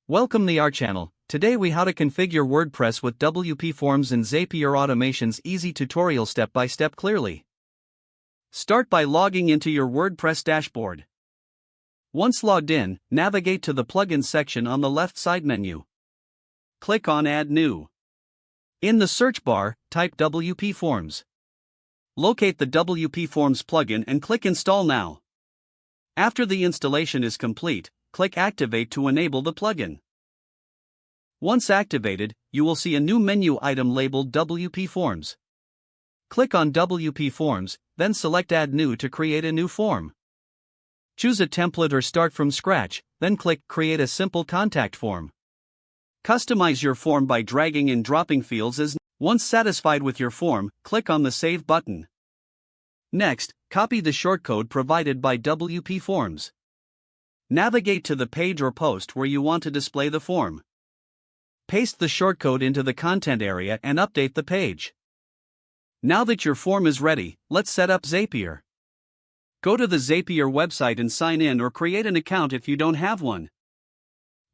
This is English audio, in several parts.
Welcome to our channel. Today we how to configure WordPress with WPForms and Zapier automations. Easy tutorial step by step clearly. Start by logging into your WordPress dashboard. Once logged in, navigate to the plugins section on the left side menu. Click on Add New. In the search bar, type WPForms. Locate the WPForms plugin and click Install Now. After the installation is complete, click Activate to enable the plugin. Once activated, you will see a new menu item labeled WPForms. Click on WPForms, then select Add New to create a new form. Choose a template or start from scratch, then click Create a simple contact form. Customize your form by dragging and dropping fields as once satisfied with your form, click on the Save button. Next, copy the shortcode provided by WPForms. Navigate to the page or post where you want to display the form. Paste the shortcode into the content area and update the page. Now that your form is ready, let's set up Zapier. Go to the Zapier website and sign in or create an account if you don't have one.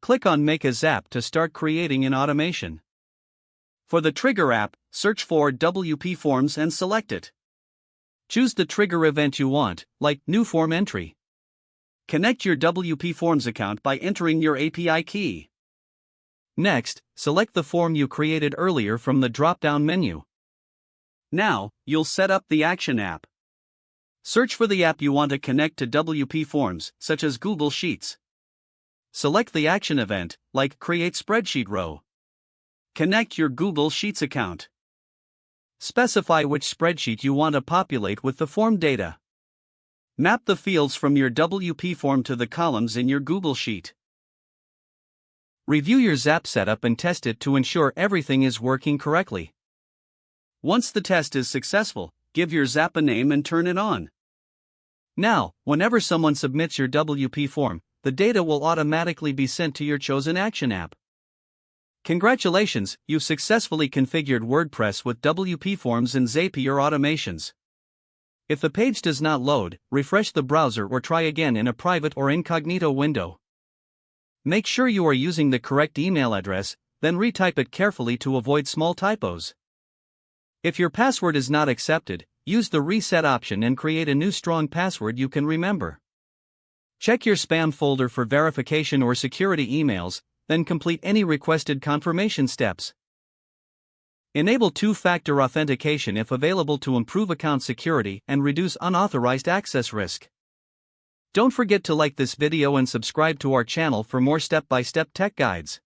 Click on Make a Zap to start creating an automation. For the trigger app, search for WPForms and select it. Choose the trigger event you want, like New Form Entry. Connect your WPForms account by entering your API key. Next, select the form you created earlier from the drop-down menu. Now, you'll set up the Action app. Search for the app you want to connect to WPForms, such as Google Sheets. Select the action event, like Create Spreadsheet Row. Connect your Google Sheets account. Specify which spreadsheet you want to populate with the form data. Map the fields from your WP form to the columns in your Google Sheet. Review your Zap setup and test it to ensure everything is working correctly. Once the test is successful, give your Zap a name and turn it on. Now, whenever someone submits your WP form, the data will automatically be sent to your chosen action app. Congratulations, you've successfully configured WordPress with WPForms and Zapier automations. If the page does not load, refresh the browser or try again in a private or incognito window. Make sure you are using the correct email address, then retype it carefully to avoid small typos. If your password is not accepted, use the reset option and create a new strong password you can remember. Check your spam folder for verification or security emails, then complete any requested confirmation steps. Enable two-factor authentication if available to improve account security and reduce unauthorized access risk. Don't forget to like this video and subscribe to our channel for more step-by-step tech guides.